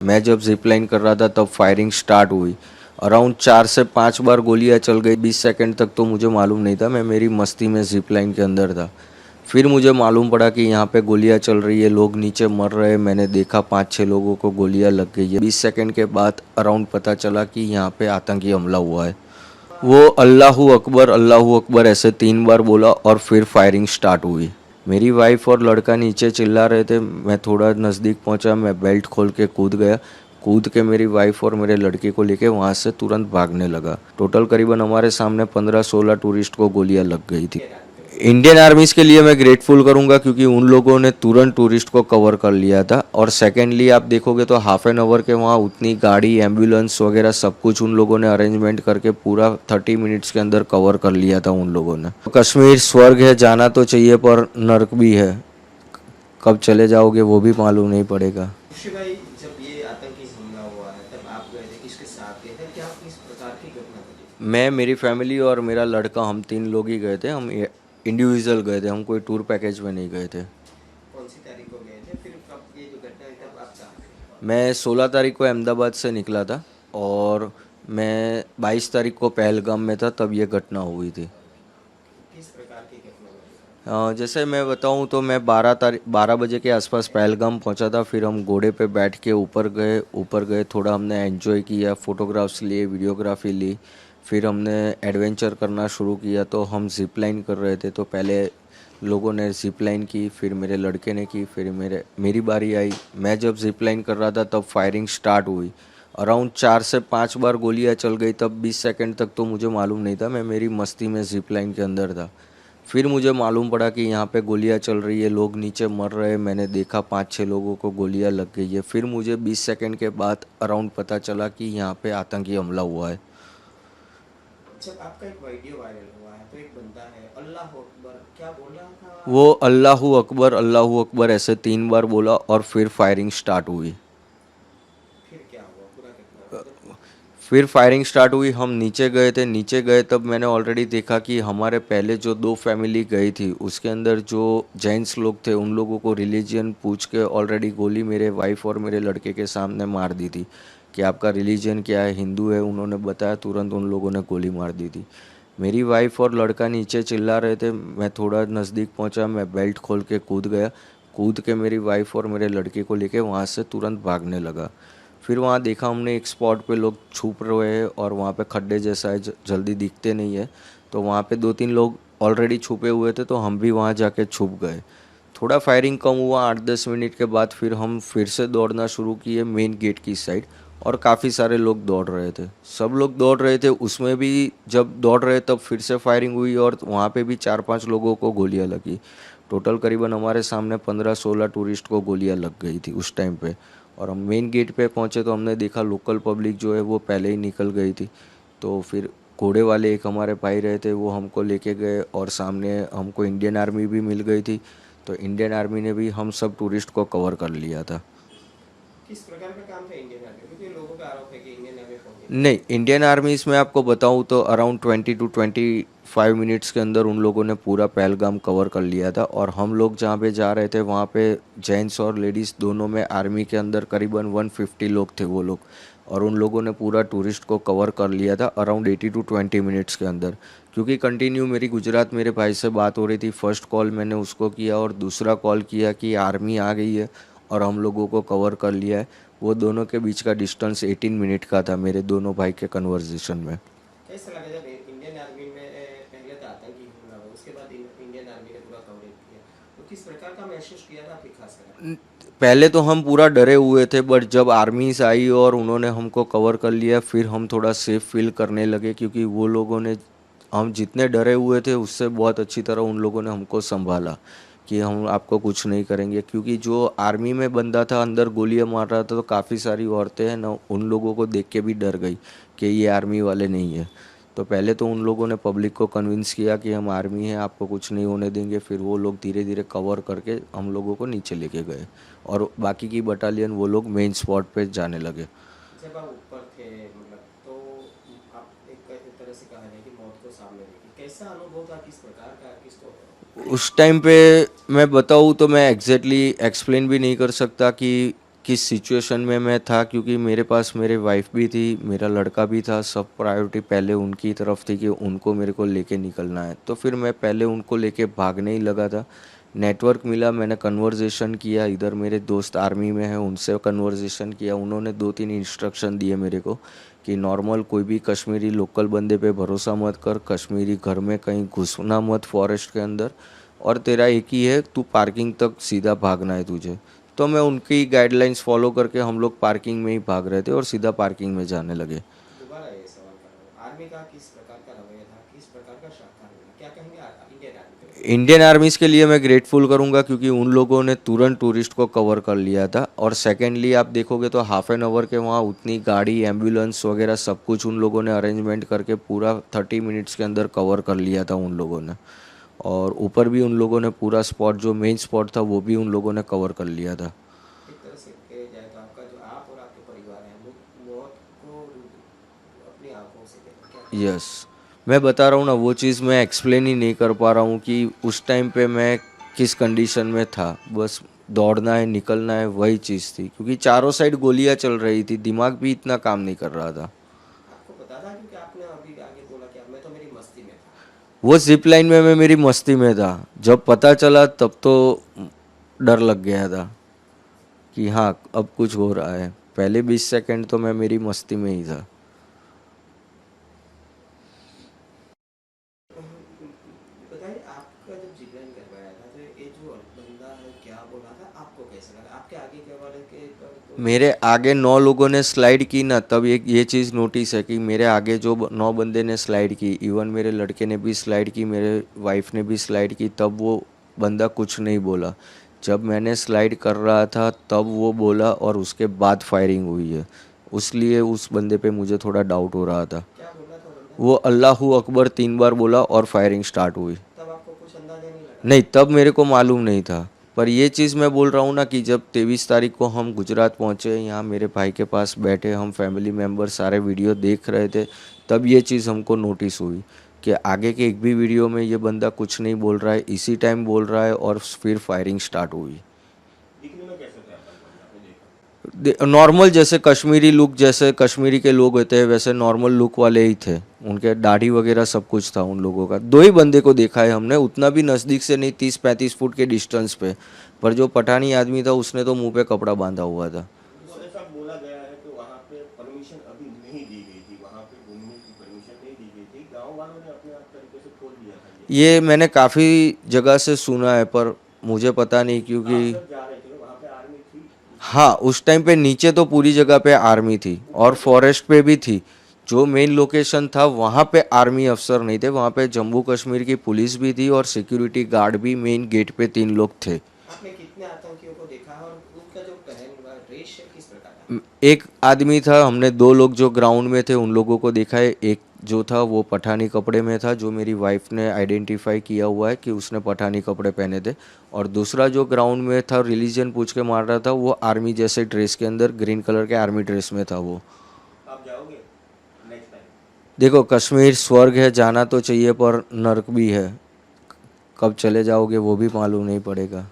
मैं जब zip line कर रहा था तब फायरिंग स्टार्ट हुई। अराउंड 4 से 5 बार गोलियां चल गई। 20 सेकंड तक तो मुझे मालूम नहीं था, मैं मेरी मस्ती में जिप लाइन के अंदर था। फिर मुझे मालूम पड़ा कि यहाँ पे गोलियां चल रही है, लोग नीचे मर रहे हैं। मैंने देखा 5-6 लोगों को गोलियां लग गई है। 20 सेकंड के बाद अराउंड पता चला कि यहाँ पे आतंकी हमला हुआ है। वो अल्लाहू अकबर ऐसे 3 बार बोला और फिर फायरिंग स्टार्ट हुई। मेरी वाइफ और लड़का नीचे चिल्ला रहे थे। मैं थोड़ा नज़दीक पहुंचा, मैं बेल्ट खोल के कूद गया। कूद के मेरी वाइफ और मेरे लड़के को लेके वहां से तुरंत भागने लगा। टोटल करीबन हमारे सामने 15-16 टूरिस्ट को गोलियां लग गई थी। इंडियन आर्मीज़ के लिए मैं ग्रेटफुल करूंगा क्योंकि उन लोगों ने तुरंत टूरिस्ट को कवर कर लिया था। और सेकेंडली आप देखोगे तो हाफ एन आवर के वहाँ उतनी गाड़ी, एम्बुलेंस वगैरह सब कुछ उन लोगों ने अरेंजमेंट करके पूरा 30 मिनट्स के अंदर कवर कर लिया था उन लोगों ने। कश्मीर स्वर्ग है, जाना तो चाहिए पर नर्क भी है। कब चले जाओगे वो भी मालूम नहीं पड़ेगा। खुशी भाई, जब ये आतंकी हमला हुआ है तब आप गए थे, किसके साथ गए थे, क्या किस प्रकार की घटना घटी? मैं, मेरी फैमिली और मेरा लड़का, हम 3 लोग ही गए थे। हम इंडिविजुअल गए थे, हम कोई टूर पैकेज में नहीं गए थे। कौन सी तारीख को गए थे, फिर कब ये जो घटना हुई तब आप कहाँ थे? मैं 16 तारीख को अहमदाबाद से निकला था और मैं 22 तारीख को पहलगाम में था, तब ये घटना हुई थी। किस प्रकार की घटना हुई? जैसे मैं बताऊं तो मैं 12 बजे के आसपास पहलगाम पहुंचा था। फिर हम घोड़े पे बैठ के ऊपर गए, थोड़ा हमने एंजॉय किया, फ़ोटोग्राफ्स लिए, वीडियोग्राफी ली। फिर हमने एडवेंचर करना शुरू किया। तो हम जिप लाइन कर रहे थे, तो पहले लोगों ने जिप लाइन की, फिर मेरे लड़के ने की, फिर मेरी बारी आई। मैं जब जिप लाइन कर रहा था तब फायरिंग स्टार्ट हुई। अराउंड 4 से 5 बार गोलियां चल गई। तब 20 सेकंड तक तो मुझे मालूम नहीं था, मैं मेरी मस्ती में जिप लाइन के अंदर था। फिर मुझे मालूम पड़ा कि यहाँ पे गोलियां चल रही है, लोग नीचे मर रहे हैं। मैंने देखा 5-6 लोगों को गोलियां लग गई है। फिर मुझे 20 सेकंड के बाद अराउंड पता चला कि यहाँ पे आतंकी हमला हुआ है। जब आपका एक वीडियो वायरल हुआ है तो एक बंदा है अल्लाह अकबर क्या बोल रहा था? वो अल्लाहू अकबर ऐसे 3 बार बोला और फिर फायरिंग स्टार्ट हुई। फिर क्या हुआ, पूरा घटना मतलब? फिर फायरिंग स्टार्ट हुई, हम नीचे गए थे। नीचे गए तब मैंने ऑलरेडी देखा कि हमारे पहले जो 2 फैमिली गई थी उसके अंदर जो जेंट्स लोग थे उन लोगों को रिलीजन पूछ के ऑलरेडी गोली मेरे वाइफ और मेरे लड़के के सामने मार दी थी कि आपका रिलीजन क्या है, हिंदू है। उन्होंने बताया, तुरंत उन लोगों ने गोली मार दी थी। मेरी वाइफ और लड़का नीचे चिल्ला रहे थे। मैं थोड़ा नज़दीक पहुंचा, मैं बेल्ट खोल के कूद गया। कूद के मेरी वाइफ और मेरे लड़के को लेके वहाँ से तुरंत भागने लगा। फिर वहाँ देखा हमने एक स्पॉट पे लोग छुप रहे हैं और वहाँ पे खड्डे जैसा है, जल्दी दिखते नहीं है। तो वहाँ पे 2-3 लोग ऑलरेडी छुपे हुए थे, तो हम भी वहाँ जाके छुप गए। थोड़ा फायरिंग कम हुआ। 8-10 मिनट के बाद फिर हम फिर से दौड़ना शुरू किए मेन गेट की साइड। और काफ़ी सारे लोग दौड़ रहे थे, सब लोग दौड़ रहे थे। उसमें भी जब दौड़ रहे तब फिर से फायरिंग हुई और वहाँ पे भी 4-5 लोगों को गोलियां लगी। टोटल करीबन हमारे सामने 15-16 टूरिस्ट को गोलियां लग गई थी उस टाइम पे। और हम मेन गेट पे पहुँचे तो हमने देखा लोकल पब्लिक जो है वो पहले ही निकल गई थी। तो फिर घोड़े वाले एक हमारे भाई रहे थे, वो हमको लेके गए और सामने हमको इंडियन आर्मी भी मिल गई थी। तो इंडियन आर्मी ने भी हम सब टूरिस्ट को कवर कर लिया था। किस प्रकार का काम था इंडियन आर्मी, क्योंकि लोगों का आरोप है कि इंडियन आर्मी फौजी नहीं नहीं, इंडियन आर्मी इसमें आपको बताऊं तो अराउंड 20 to 25 मिनट्स के अंदर उन लोगों ने पूरा पहलगाम कवर कर लिया था। और हम लोग जहाँ पे जा रहे थे वहाँ पे जेंट्स और लेडीज़ दोनों में आर्मी के अंदर करीबन 150 लोग थे वो लोग। और उन लोगों ने पूरा टूरिस्ट को कवर कर लिया था अराउंड 80 to 20 मिनट्स के अंदर। क्योंकि कंटिन्यू मेरी गुजरात मेरे भाई से बात हो रही थी। फर्स्ट कॉल मैंने उसको किया और दूसरा कॉल किया कि आर्मी आ गई है और हम लोगों को कवर कर लिया है। वो दोनों के बीच का डिस्टेंस 18 मिनट का था मेरे दोनों भाई के कन्वर्जेशन में। कैसा लगा जब इंडियन आर्मी में पहले तो आतंकी हमला हुआ, उसके बाद इंडियन आर्मी ने पूरा कवरेज किया, तो किस प्रकार का महसूस किया था आपकी खास कर? पहले तो हम पूरा डरे हुए थे, बट जब आर्मीज आई और उन्होंने हमको कवर कर लिया फिर हम थोड़ा सेफ फील करने लगे। क्योंकि वो लोगों ने, हम जितने डरे हुए थे उससे बहुत अच्छी तरह उन लोगों ने हमको संभाला कि हम आपको कुछ नहीं करेंगे। क्योंकि जो आर्मी में बंदा था अंदर गोलियां मार रहा था, तो काफ़ी सारी औरतें हैं ना, उन लोगों को देख के भी डर गई कि ये आर्मी वाले नहीं है। तो पहले तो उन लोगों ने पब्लिक को कन्विंस किया कि हम आर्मी हैं, आपको कुछ नहीं होने देंगे। फिर वो लोग धीरे धीरे कवर करके हम लोगों को नीचे लेके गए और बाकी की बटालियन वो लोग मेन स्पॉट पे जाने लगे। जब आप ऊपर थे मतलब, तो आप एक तरह से कहा जाए कि मौत को सामने देखी, कैसा अनुभव था, किस प्रकार का, किसको? उस टाइम पे मैं बताऊँ तो मैं एग्जैक्टली एक्सप्लेन भी नहीं कर सकता कि किस सिचुएशन में मैं था, क्योंकि मेरे पास मेरे वाइफ भी थी, मेरा लड़का भी था, सब प्रायोरिटी पहले उनकी तरफ थी कि उनको मेरे को लेके निकलना है। तो फिर मैं पहले उनको लेके भागने ही लगा था। नेटवर्क मिला, मैंने कन्वर्जेशन किया, इधर मेरे दोस्त आर्मी में हैं उनसे कन्वर्जेशन किया, उन्होंने 2-3 इंस्ट्रक्शन दिए मेरे को कि नॉर्मल कोई भी कश्मीरी लोकल बंदे पे भरोसा मत कर, कश्मीरी घर में कहीं घुसना मत फॉरेस्ट के अंदर, और तेरा एक ही है, तू पार्किंग तक सीधा भागना है तुझे। तो मैं उनकी गाइडलाइंस फॉलो करके हम लोग पार्किंग में ही भाग रहे थे और सीधा पार्किंग में जाने लगे। दोबारा ये सवाल कर रहा हूँ, आर्मी का किस प्रकार का रवैया था, किस प्रकार का सहकार मिला, क्या कहेंगे इंडियन आर्मी के बारे इंडियन आर्मीज़ के लिए मैं ग्रेटफुल करूंगा, क्योंकि उन लोगों ने तुरंत टूरिस्ट को कवर कर लिया था। और सेकेंडली आप देखोगे तो हाफ एन आवर के वहाँ उतनी गाड़ी, एम्बुलेंस वगैरह सब कुछ उन लोगों ने अरेंजमेंट करके पूरा 30 मिनट्स के अंदर कवर कर लिया था उन लोगों ने। और ऊपर भी उन लोगों ने पूरा स्पॉट, जो मेन स्पॉट था, वो भी उन लोगों ने कवर कर लिया था। में? एक तरह से कहा जाए तो आपका जो आप और आपके परिवार है मौत को अपनी आंखों से देखा, क्या कहेंगे? यस, मैं बता रहा हूँ ना, वो चीज़ मैं एक्सप्लेन ही नहीं कर पा रहा हूँ कि उस टाइम पे मैं किस कंडीशन में था। बस दौड़ना है, निकलना है, वही चीज़ थी, क्योंकि चारों साइड गोलियां चल रही थी, दिमाग भी इतना काम नहीं कर रहा था। आपको पता था, क्योंकि आपने अभी आगे बोला कि मैं तो मेरी मस्ती में था। वो जिप लाइन में मैं मेरी मस्ती में था, जब पता चला तब तो डर लग गया था कि हाँ अब कुछ हो रहा है। पहले 20 सेकंड तो मैं मेरी मस्ती में ही था। बताइए, आपका जब जिब्रान करवाया था तो ये जो बंदा है क्या बोला था, आपको कैसा लगा, आपके आगे के वाले के तो मेरे आगे 9 लोगों ने स्लाइड की ना, तब एक ये चीज़ नोटिस है कि मेरे आगे जो 9 बंदे ने स्लाइड की, इवन मेरे लड़के ने भी स्लाइड की, मेरे वाइफ ने भी स्लाइड की, तब वो बंदा कुछ नहीं बोला। जब मैंने स्लाइड कर रहा था तब वो बोला, और उसके बाद फायरिंग हुई है। उसलिए उस बंदे पे मुझे थोड़ा डाउट हो रहा था। क्या बोला था बंदा? वो अल्लाहू अकबर 3 बार बोला और फायरिंग स्टार्ट हुई। तब आपको कुछ अंदाजा नहीं लगा? नहीं, तब मेरे को मालूम नहीं था। पर ये चीज़ मैं बोल रहा हूँ ना कि जब 23 तारीख को हम गुजरात पहुँचे, यहाँ मेरे भाई के पास बैठे हम फैमिली मेम्बर सारे वीडियो देख रहे थे, तब ये चीज़ हमको नोटिस हुई कि आगे के एक भी वीडियो में ये बंदा कुछ नहीं बोल रहा है, इसी टाइम बोल रहा है, और फिर फायरिंग स्टार्ट हुई। दिखने में कैसे थे अपन बंदा, आपने देखा? नॉर्मल, जैसे कश्मीरी लुक, जैसे कश्मीरी के लोग होते हैं वैसे नॉर्मल लुक वाले ही थे। उनके दाढ़ी वगैरह सब कुछ था उन लोगों का। 2 ही बंदे को देखा है हमने, उतना भी नज़दीक से नहीं, 30-35 फुट के डिस्टेंस पे। पर जो पठानी आदमी था उसने तो मुंह पे कपड़ा बांधा हुआ था। तो ऐसा बोला गया है कि वहाँ पे परमिशन अभी नहीं दी गई थी, वहाँ पे घूमने की परमिशन नहीं दी गई थी, गांव वालों ने अपने आप तरीके से खोल दिया था ये। ये मैंने काफ़ी जगह से सुना है, पर मुझे पता नहीं, क्योंकि आप जब जा रहे थे वहाँ पे आर्मी थी? हाँ, उस टाइम पे नीचे तो पूरी जगह पे आर्मी थी और फॉरेस्ट पे भी थी। जो मेन लोकेशन था वहाँ पे आर्मी अफसर नहीं थे, वहाँ पे जम्मू कश्मीर की पुलिस भी थी और सिक्योरिटी गार्ड भी मेन गेट पे 3 लोग थे। आपने कितने आतंकियों को देखा और उनका जो पहन हुआ ड्रेस है किस प्रकार का? एक आदमी था, हमने 2 लोग जो ग्राउंड में थे उन लोगों को देखा है। एक जो था वो पठानी कपड़े में था, जो मेरी वाइफ ने आइडेंटिफाई किया हुआ है कि उसने पठानी कपड़े पहने थे। और दूसरा जो ग्राउंड में था, रिलीजन पूछ के मार रहा था, वो आर्मी जैसे ड्रेस के अंदर ग्रीन कलर के आर्मी ड्रेस में था वो। आप जाओगे नेक्स्ट टाइम? देखो, कश्मीर स्वर्ग है, जाना तो चाहिए, पर नर्क भी है। कब चले जाओगे वो भी मालूम नहीं पड़ेगा।